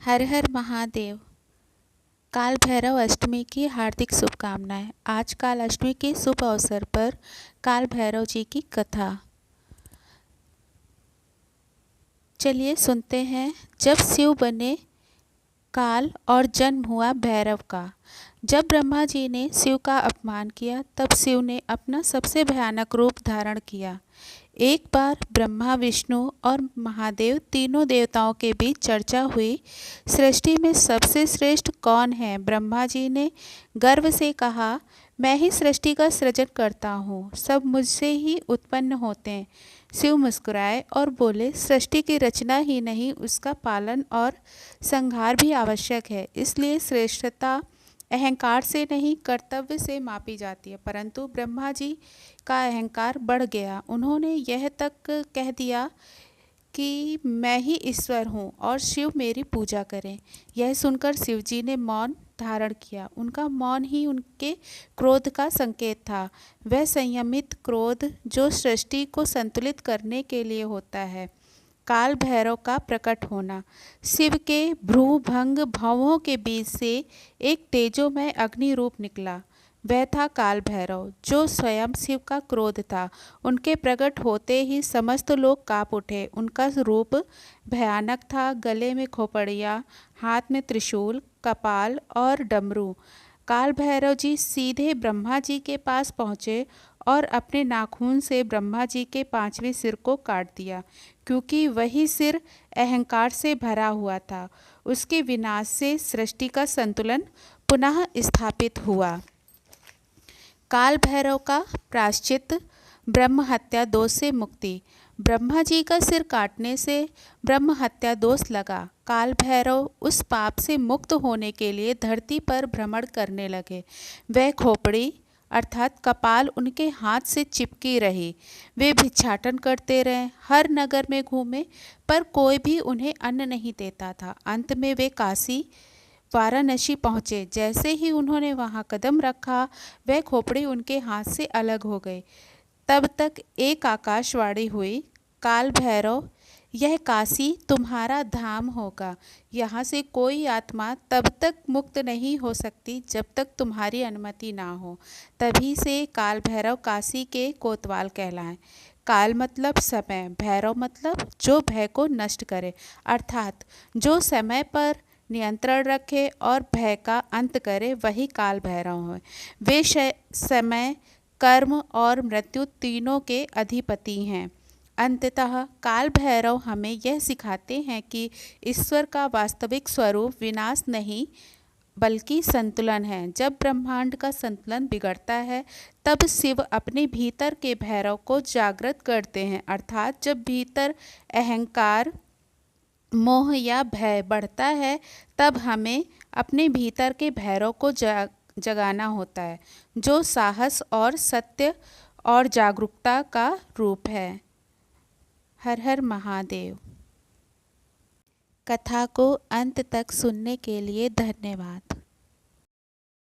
हर हर महादेव। काल भैरव अष्टमी की हार्दिक शुभकामनाएं। आज काल अष्टमी के शुभ अवसर पर काल भैरव जी की कथा चलिए सुनते हैं। जब शिव बने काल और जन्म हुआ भैरव का। जब ब्रह्मा जी ने शिव का अपमान किया तब शिव ने अपना सबसे भयानक रूप धारण किया। एक बार ब्रह्मा, विष्णु और महादेव तीनों देवताओं के बीच चर्चा हुई। सृष्टि में सबसे श्रेष्ठ कौन है? ब्रह्मा जी ने गर्व से कहा, मैं ही सृष्टि का सृजन करता हूँ, सब मुझसे ही उत्पन्न होते हैं। शिव मुस्कुराए और बोले, सृष्टि की रचना ही नहीं, उसका पालन और संहार भी आवश्यक है। इसलिए श्रेष्ठता अहंकार से नहीं, कर्तव्य से मापी जाती है। परंतु ब्रह्मा जी का अहंकार बढ़ गया। उन्होंने यह तक कह दिया कि मैं ही ईश्वर हूँ और शिव मेरी पूजा करें। यह सुनकर शिव जी ने मौन धारण किया। उनका मौन ही उनके क्रोध का संकेत था। वह संयमित क्रोध जो सृष्टि को संतुलित करने के लिए होता है। काल भैरव का प्रकट होना। शिव के भ्रूभंग भवों के बीच से एक तेजोमय अग्नि रूप निकला। वह था काल भैरव, जो स्वयं शिव का क्रोध था। उनके प्रकट होते ही समस्त लोग कांप उठे। उनका रूप भयानक था। गले में खोपड़ियाँ, हाथ में त्रिशूल, कपाल और डमरू। काल भैरव जी सीधे ब्रह्मा जी के पास पहुँचे और अपने नाखून से ब्रह्मा जी के 5वें सिर को काट दिया, क्योंकि वही सिर अहंकार से भरा हुआ था। उसके विनाश से सृष्टि का संतुलन पुनः स्थापित हुआ। काल भैरव का प्रायश्चित। ब्रह्म हत्या दोष से मुक्ति। ब्रह्मा जी का सिर काटने से ब्रह्म हत्या दोष लगा। काल भैरव उस पाप से मुक्त होने के लिए धरती पर भ्रमण करने लगे। वह खोपड़ी अर्थात कपाल उनके हाथ से चिपकी रही। वे भिक्षाटन करते रहे, हर नगर में घूमे, पर कोई भी उन्हें अन्न नहीं देता था। अंत में वे काशी वाराणसी पहुँचे। जैसे ही उन्होंने वहाँ कदम रखा, वह खोपड़ी उनके हाथ से अलग हो गई। तब तक एक आकाशवाणी हुई, काल भैरव, यह काशी तुम्हारा धाम होगा। यहाँ से कोई आत्मा तब तक मुक्त नहीं हो सकती जब तक तुम्हारी अनुमति ना हो। तभी से काल भैरव काशी के कोतवाल कहलाए। काल मतलब समय, भैरव मतलब जो भय को नष्ट करे, अर्थात जो समय पर नियंत्रण रखे और भय का अंत करे, वही काल भैरव है। वे समय, कर्म और मृत्यु तीनों के अधिपति हैं। अंततः काल भैरव हमें यह सिखाते हैं कि ईश्वर का वास्तविक स्वरूप विनाश नहीं बल्कि संतुलन है। जब ब्रह्मांड का संतुलन बिगड़ता है तब शिव अपने भीतर के भैरव को जागृत करते हैं, अर्थात जब भीतर अहंकार, मोह या भय बढ़ता है तब हमें अपने भीतर के भैरव को जगाना होता है, जो साहस और सत्य और जागरूकता का रूप है। हर हर महादेव। कथा को अंत तक सुनने के लिए धन्यवाद।